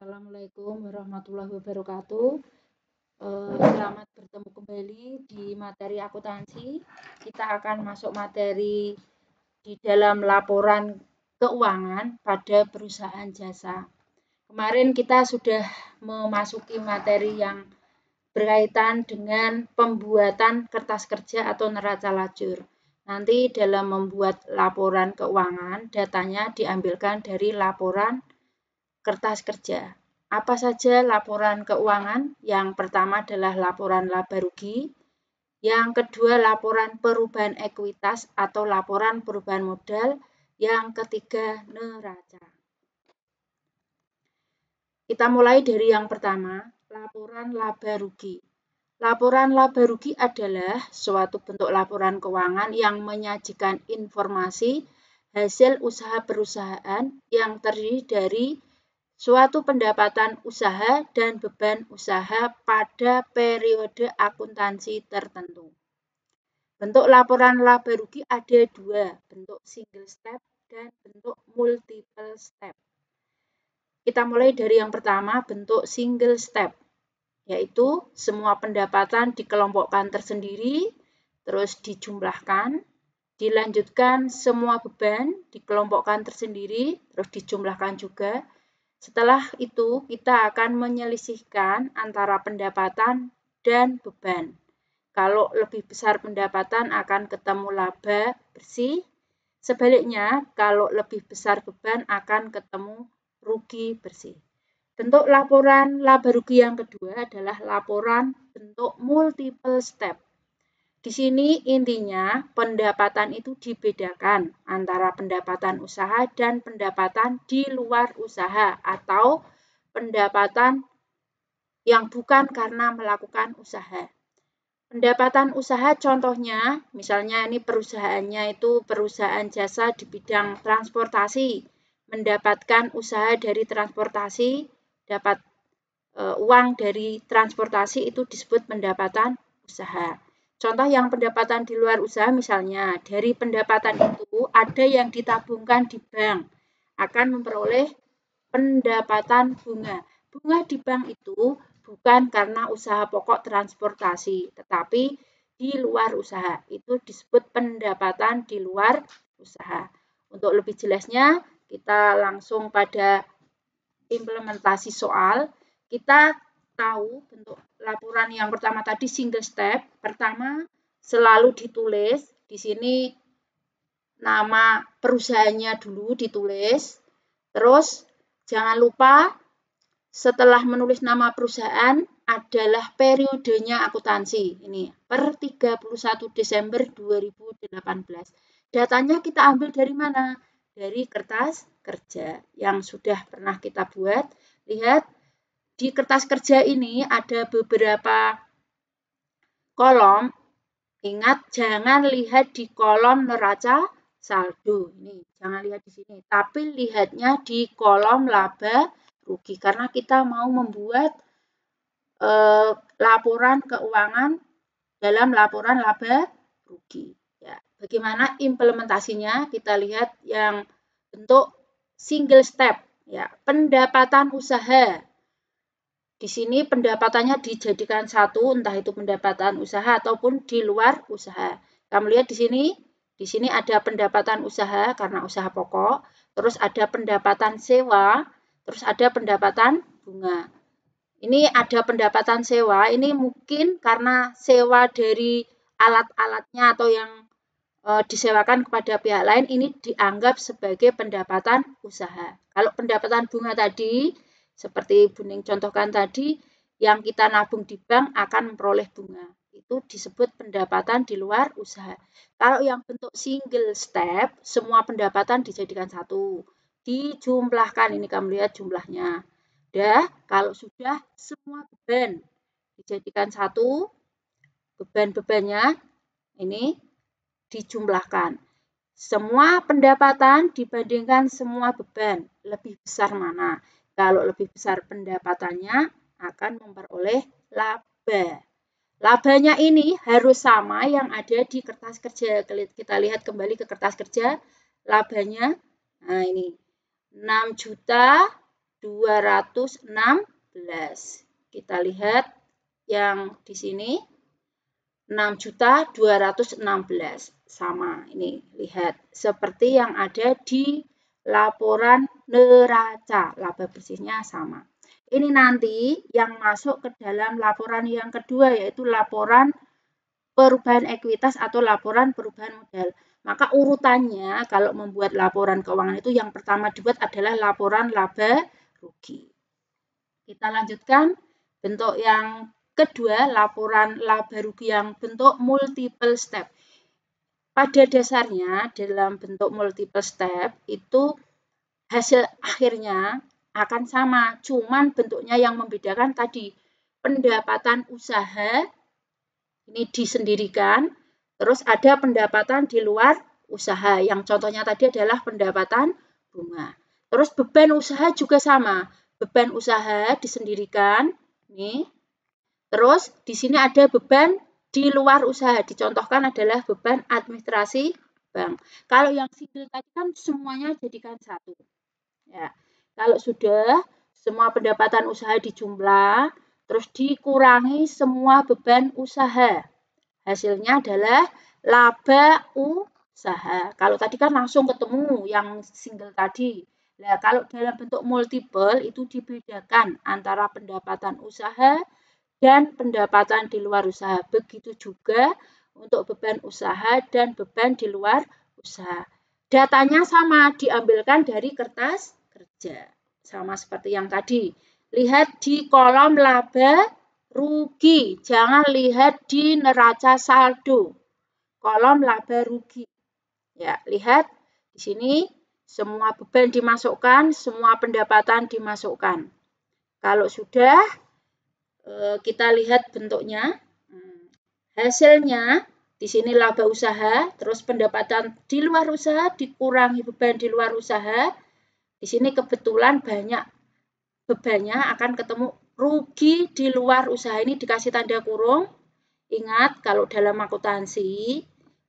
Assalamualaikum warahmatullahi wabarakatuh. Selamat bertemu kembali di materi akuntansi. Kita akan masuk materi di dalam laporan keuangan pada perusahaan jasa. Kemarin kita sudah memasuki materi yang berkaitan dengan pembuatan kertas kerja atau neraca lajur. Nanti dalam membuat laporan keuangan, datanya diambilkan dari laporan kertas kerja. Apa saja laporan keuangan? Yang pertama adalah laporan laba rugi. Yang kedua laporan perubahan ekuitas atau laporan perubahan modal. Yang ketiga neraca. Kita mulai dari yang pertama, laporan laba rugi. Laporan laba rugi adalah suatu bentuk laporan keuangan yang menyajikan informasi hasil usaha perusahaan yang terdiri dari suatu pendapatan usaha dan beban usaha pada periode akuntansi tertentu. Bentuk laporan laba rugi ada dua, bentuk single step dan bentuk multiple step. Kita mulai dari yang pertama, bentuk single step, yaitu semua pendapatan dikelompokkan tersendiri, terus dijumlahkan, dilanjutkan semua beban dikelompokkan tersendiri, terus dijumlahkan juga. Setelah itu, kita akan menyelisihkan antara pendapatan dan beban. Kalau lebih besar pendapatan akan ketemu laba bersih. Sebaliknya, kalau lebih besar beban akan ketemu rugi bersih. Bentuk laporan laba rugi yang kedua adalah laporan bentuk multiple step. Di sini intinya pendapatan itu dibedakan antara pendapatan usaha dan pendapatan di luar usaha atau pendapatan yang bukan karena melakukan usaha. Pendapatan usaha contohnya, misalnya ini perusahaannya itu perusahaan jasa di bidang transportasi, mendapatkan usaha dari transportasi, dapat uang dari transportasi itu disebut pendapatan usaha. Contoh yang pendapatan di luar usaha misalnya dari pendapatan itu ada yang ditabungkan di bank akan memperoleh pendapatan bunga. Bunga di bank itu bukan karena usaha pokok transportasi, tetapi di luar usaha. Itu disebut pendapatan di luar usaha. Untuk lebih jelasnya, kita langsung pada implementasi soal. Kita tahu bentuk laporan yang pertama tadi single step. Pertama, selalu ditulis. Di sini nama perusahaannya dulu ditulis. Terus, jangan lupa setelah menulis nama perusahaan adalah periodenya akuntansi. Ini per 31 Desember 2018. Datanya kita ambil dari mana? Dari kertas kerja yang sudah pernah kita buat. Lihat, di kertas kerja ini ada beberapa kolom. Ingat, jangan lihat di kolom neraca saldo. Ini, jangan lihat di sini. Tapi lihatnya di kolom laba rugi. Karena kita mau membuat laporan keuangan dalam laporan laba rugi. Ya, bagaimana implementasinya? Kita lihat yang bentuk single step. Ya, pendapatan usaha. Di sini pendapatannya dijadikan satu, entah itu pendapatan usaha ataupun di luar usaha. Kamu lihat di sini ada pendapatan usaha karena usaha pokok, terus ada pendapatan sewa, terus ada pendapatan bunga. Ini ada pendapatan sewa, ini mungkin karena sewa dari alat-alatnya atau yang disewakan kepada pihak lain, ini dianggap sebagai pendapatan usaha. Kalau pendapatan bunga tadi, seperti Buning contohkan tadi, yang kita nabung di bank akan memperoleh bunga. Itu disebut pendapatan di luar usaha. Kalau yang bentuk single step, semua pendapatan dijadikan satu. Dijumlahkan, ini kamu lihat jumlahnya. Kalau sudah semua beban dijadikan satu, beban-bebannya ini dijumlahkan. Semua pendapatan dibandingkan semua beban, lebih besar mana? Kalau lebih besar pendapatannya akan memperoleh laba. Labanya ini harus sama yang ada di kertas kerja. Kita lihat kembali ke kertas kerja. Labanya, nah ini 6 juta 216. Kita lihat yang di sini 6.216. Sama, ini lihat seperti yang ada di laporan neraca, laba bersihnya sama. Ini nanti yang masuk ke dalam laporan yang kedua, yaitu laporan perubahan ekuitas atau laporan perubahan modal. Maka urutannya kalau membuat laporan keuangan itu yang pertama dibuat adalah laporan laba rugi. Kita lanjutkan bentuk yang kedua, laporan laba rugi yang bentuk multiple step. Pada dasarnya dalam bentuk multiple step itu hasil akhirnya akan sama, cuman bentuknya yang membedakan tadi. Pendapatan usaha ini disendirikan, terus ada pendapatan di luar usaha, yang contohnya tadi adalah pendapatan bunga. Terus beban usaha juga sama, beban usaha disendirikan, nih. Terus di sini ada beban di luar usaha, dicontohkan adalah beban administrasi bank. Kalau yang single tadi kan semuanya jadikan satu. Ya, kalau sudah semua pendapatan usaha dijumlah, terus dikurangi semua beban usaha. Hasilnya adalah laba usaha. Kalau tadi kan langsung ketemu yang single tadi. Nah, kalau dalam bentuk multiple itu dibedakan antara pendapatan usaha dan pendapatan di luar usaha. Begitu juga untuk beban usaha dan beban di luar usaha. Datanya sama, diambilkan dari kertas kerja. Sama seperti yang tadi. Lihat di kolom laba rugi. Jangan lihat di neraca saldo. Kolom laba rugi. Ya, lihat di sini semua beban dimasukkan, semua pendapatan dimasukkan. Kalau sudah kita lihat bentuknya. Hasilnya di sini laba usaha, terus pendapatan di luar usaha dikurangi beban di luar usaha. Di sini kebetulan banyak bebannya akan ketemu rugi di luar usaha, ini dikasih tanda kurung. Ingat kalau dalam akuntansi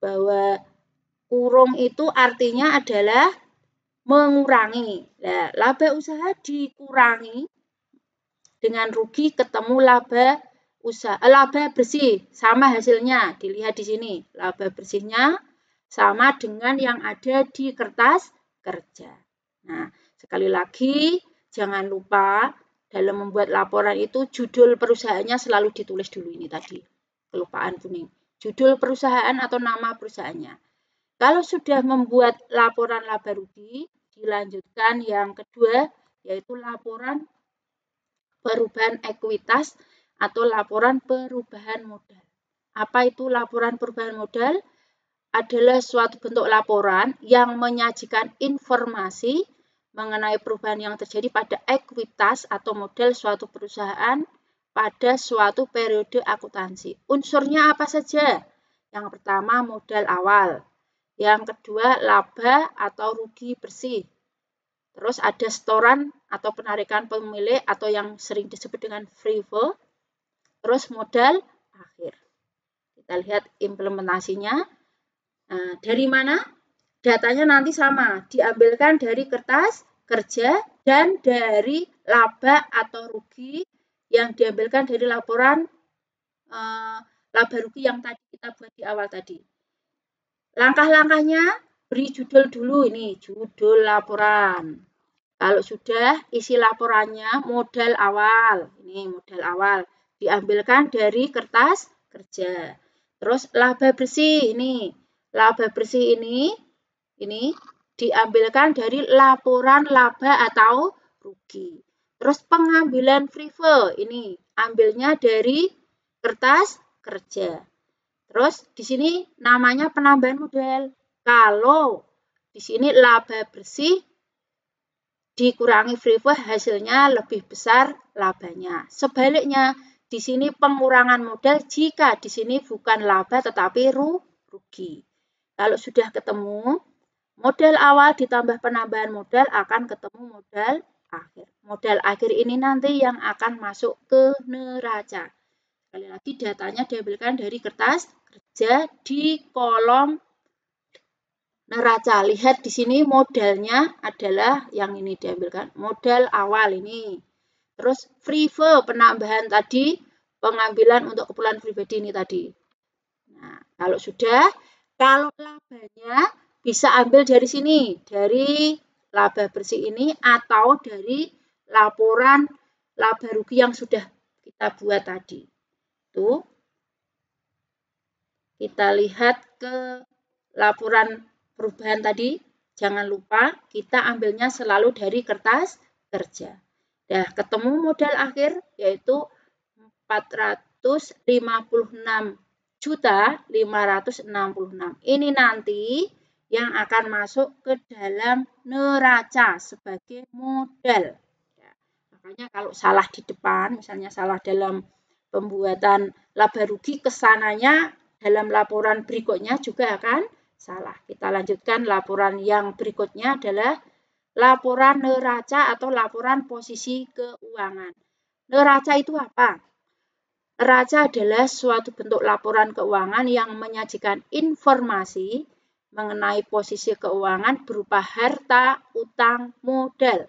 bahwa kurung itu artinya adalah mengurangi. Nah, laba usaha dikurangi dengan rugi ketemu laba usaha, laba bersih sama hasilnya. Dilihat di sini, laba bersihnya sama dengan yang ada di kertas kerja. Nah, sekali lagi jangan lupa dalam membuat laporan itu judul perusahaannya selalu ditulis dulu, ini tadi kelupaan kuning. Judul perusahaan atau nama perusahaannya. Kalau sudah membuat laporan laba rugi, dilanjutkan yang kedua yaitu laporan perubahan ekuitas atau laporan perubahan modal. Apa itu laporan perubahan modal? Adalah suatu bentuk laporan yang menyajikan informasi mengenai perubahan yang terjadi pada ekuitas atau modal suatu perusahaan pada suatu periode akuntansi. Unsurnya apa saja? Yang pertama modal awal, yang kedua laba atau rugi bersih, terus ada setoran atau penarikan pemilik atau yang sering disebut dengan free float, terus modal akhir. Kita lihat implementasinya. Nah, dari mana? Datanya nanti sama, diambilkan dari kertas kerja dan dari laba atau rugi yang diambilkan dari laporan laba rugi yang tadi kita buat di awal tadi. Langkah-langkahnya, beri judul dulu, ini judul laporan. Kalau sudah, isi laporannya modal awal. Ini modal awal. Diambilkan dari kertas kerja. Terus laba bersih ini. Laba bersih ini diambilkan dari laporan laba atau rugi. Terus pengambilan free float ini ambilnya dari kertas kerja. Terus di sini namanya penambahan modal. Kalau di sini laba bersih dikurangi free float hasilnya lebih besar labanya. Sebaliknya di sini pengurangan modal jika di sini bukan laba tetapi rugi. Kalau sudah ketemu modal awal ditambah penambahan modal akan ketemu modal akhir. Modal akhir ini nanti yang akan masuk ke neraca. Sekali lagi datanya diambilkan dari kertas kerja di kolom neraca. Lihat di sini modalnya adalah yang ini diambilkan. Modal awal ini. Terus FRIVE penambahan tadi, pengambilan untuk keperluan pribadi ini tadi. Nah, kalau sudah, kalau labanya bisa ambil dari sini, dari laba bersih ini atau dari laporan laba rugi yang sudah kita buat tadi. Tuh. Kita lihat ke laporan perubahan tadi, jangan lupa kita ambilnya selalu dari kertas kerja. Nah, ketemu modal akhir yaitu 456.566. Ini nanti yang akan masuk ke dalam neraca sebagai modal. Ya, makanya kalau salah di depan, misalnya salah dalam pembuatan laba rugi, kesananya dalam laporan berikutnya juga akan salah. Kita lanjutkan laporan yang berikutnya adalah laporan neraca atau laporan posisi keuangan. Neraca itu apa? Neraca adalah suatu bentuk laporan keuangan yang menyajikan informasi mengenai posisi keuangan berupa harta, utang, modal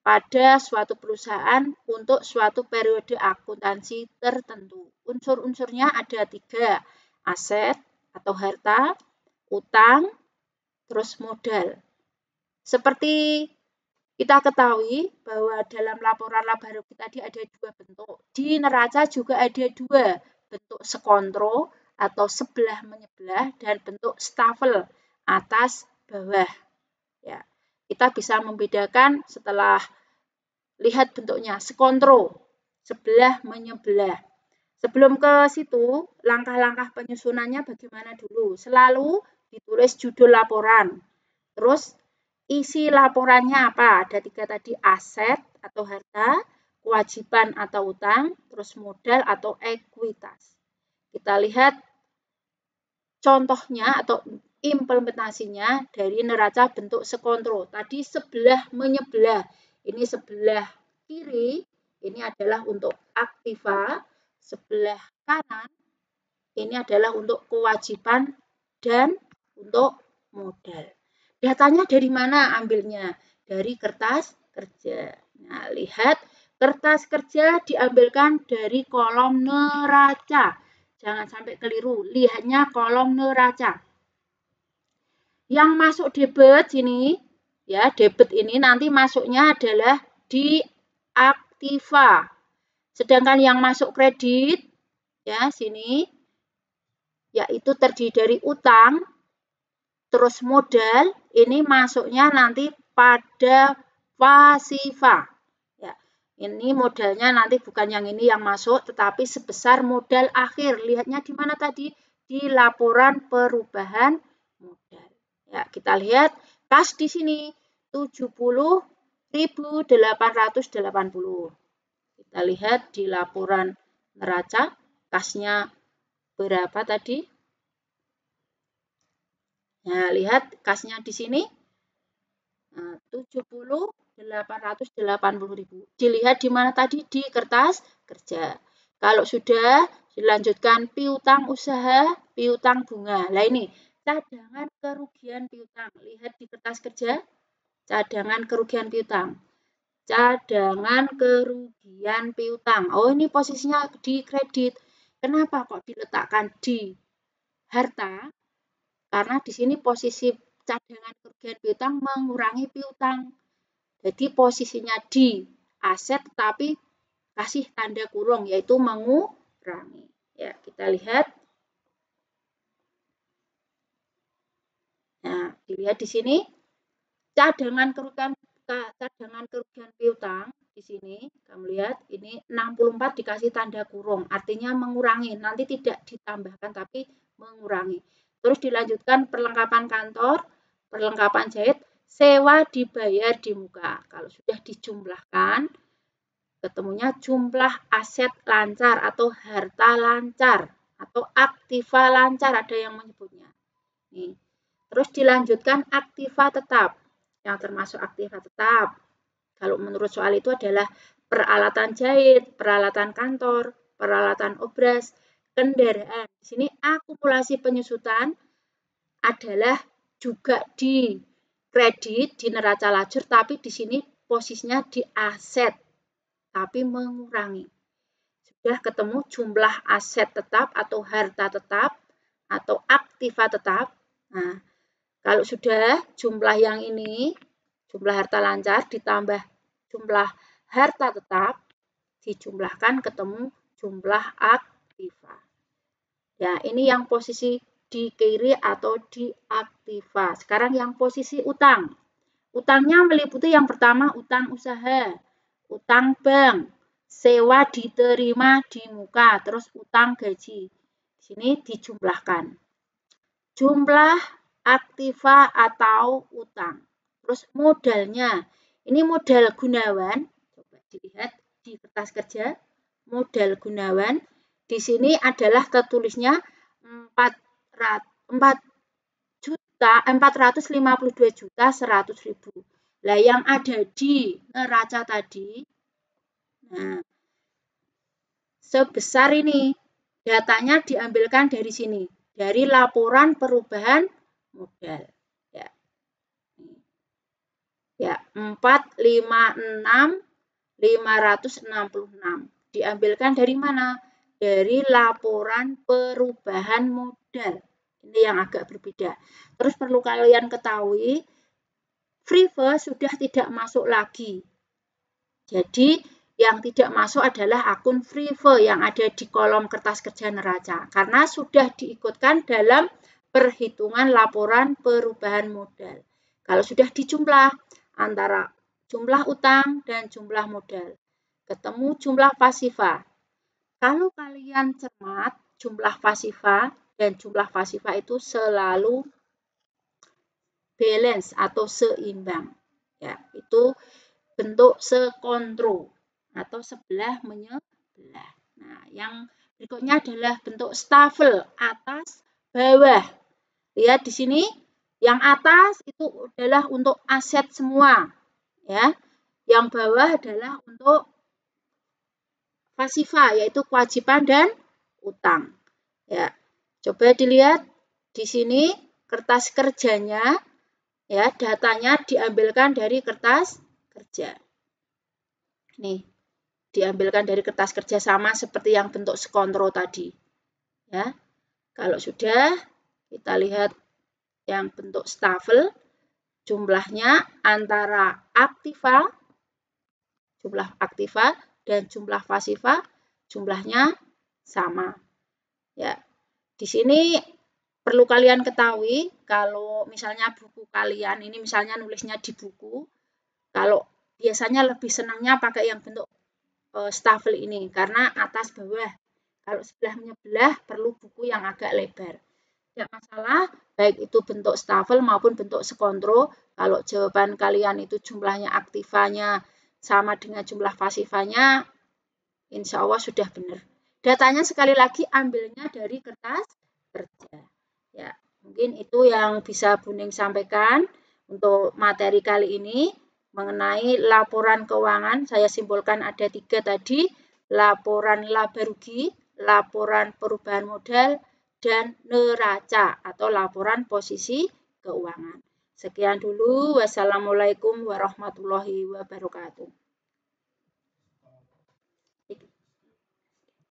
pada suatu perusahaan untuk suatu periode akuntansi tertentu. Unsur-unsurnya ada 3, aset atau harta, utang, terus modal. Seperti kita ketahui bahwa dalam laporan laba rugi tadi ada 2 bentuk. Di neraca juga ada 2, bentuk sekontro atau sebelah menyebelah dan bentuk stafel atas bawah. Ya, kita bisa membedakan setelah lihat bentuknya, sekontro, sebelah menyebelah. Sebelum ke situ, langkah-langkah penyusunannya bagaimana dulu? Selalu ditulis judul laporan. Terus isi laporannya apa? Ada 3 tadi, aset atau harta, kewajiban atau utang, terus modal atau ekuitas. Kita lihat contohnya atau implementasinya dari neraca bentuk sekontro. Tadi sebelah menyebelah. Ini sebelah kiri, ini adalah untuk aktiva, sebelah kanan, ini adalah untuk kewajiban dan untuk modal. Datanya dari mana ambilnya? Dari kertas kerja. Nah, lihat kertas kerja diambilkan dari kolom neraca. Jangan sampai keliru, lihatnya kolom neraca. Yang masuk debit sini, ya debit ini nanti masuknya adalah di aktiva. Sedangkan yang masuk kredit, ya sini, yaitu terdiri dari utang, terus modal, ini masuknya nanti pada pasiva. Ya, ini modalnya nanti bukan yang ini yang masuk, tetapi sebesar modal akhir. Lihatnya di mana tadi? Di laporan perubahan modal. Ya, kita lihat kas di sini 70.880. Kita lihat di laporan neraca kasnya berapa tadi? Nah, lihat kasnya di sini 70.880.000. Dilihat di mana tadi? Di kertas kerja. Kalau sudah dilanjutkan piutang usaha, piutang bunga. Nah, ini cadangan kerugian piutang. Lihat di kertas kerja, cadangan kerugian piutang. Cadangan kerugian piutang. Oh, ini posisinya di kredit. Kenapa kok diletakkan di harta? Karena di sini posisi cadangan kerugian piutang mengurangi piutang. Jadi posisinya di aset tetapi kasih tanda kurung yaitu mengurangi. Ya, kita lihat. Nah, dilihat di sini cadangan kerugian piutang di sini kamu lihat ini 64 dikasih tanda kurung, artinya mengurangi, nanti tidak ditambahkan tapi mengurangi. Terus dilanjutkan perlengkapan kantor, perlengkapan jahit, sewa dibayar di muka. Kalau sudah dijumlahkan, ketemunya jumlah aset lancar atau harta lancar atau aktiva lancar, ada yang menyebutnya. Nih. Terus dilanjutkan aktiva tetap. Yang termasuk aktiva tetap, kalau menurut soal itu adalah peralatan jahit, peralatan kantor, peralatan obras, kendaraan. Di sini akumulasi penyusutan adalah juga di kredit di neraca lajur, tapi di sini posisinya di aset, tapi mengurangi. Sudah ketemu jumlah aset tetap atau harta tetap atau aktiva tetap. Nah, kalau sudah jumlah yang ini, jumlah harta lancar ditambah jumlah harta tetap, dijumlahkan ketemu jumlah aktiva. Ya, ini yang posisi di kiri atau di aktiva. Sekarang yang posisi utang. Utangnya meliputi yang pertama utang usaha, utang bank, sewa diterima di muka, terus utang gaji. Di sini dijumlahkan. Jumlah aktiva atau utang. Terus modalnya. Ini modal gunawan. Coba dilihat di kertas kerja. Modal gunawan. Di sini adalah tertulisnya 452.100.000. Lah yang ada di neraca tadi, nah, sebesar ini. Datanya diambilkan dari sini, dari laporan perubahan modal. Ya, 456.566. Diambilkan dari mana? Dari laporan perubahan modal. Ini yang agak berbeda. Terus perlu kalian ketahui, Freever sudah tidak masuk lagi. Jadi yang tidak masuk adalah akun Freever yang ada di kolom kertas kerja neraca. Karena sudah diikutkan dalam perhitungan laporan perubahan modal. Kalau sudah dijumlah antara jumlah utang dan jumlah modal, ketemu jumlah pasifa. Kalau kalian cermat, jumlah pasifa dan jumlah pasifa itu selalu balance atau seimbang. Ya, itu bentuk sekontro atau sebelah menyebelah. Nah, yang berikutnya adalah bentuk stafel atas bawah. Lihat di sini, yang atas itu adalah untuk aset semua, ya. Yang bawah adalah untuk pasifa, yaitu kewajiban dan utang. Ya, coba dilihat di sini kertas kerjanya, ya, datanya diambilkan dari kertas kerja. Nih, diambilkan dari kertas kerja sama seperti yang bentuk sekontro tadi. Ya, kalau sudah kita lihat yang bentuk stafel, jumlahnya antara aktiva, jumlah aktiva dan jumlah pasifa, jumlahnya sama. Ya, di sini perlu kalian ketahui, kalau misalnya buku kalian ini misalnya nulisnya di buku, kalau biasanya lebih senangnya pakai yang bentuk stafel ini karena atas bawah. Kalau sebelah menyebelah perlu buku yang agak lebar. Tidak masalah, baik itu bentuk stafel maupun bentuk sekontro. Kalau jawaban kalian itu jumlahnya aktivanya sama dengan jumlah pasifanya, insya Allah sudah benar. Datanya sekali lagi ambilnya dari kertas kerja. Ya, mungkin itu yang bisa Buning sampaikan untuk materi kali ini mengenai laporan keuangan. Saya simpulkan ada 3 tadi, laporan laba rugi, laporan perubahan modal, dan neraca atau laporan posisi keuangan. Sekian dulu. Wassalamualaikum warahmatullahi wabarakatuh.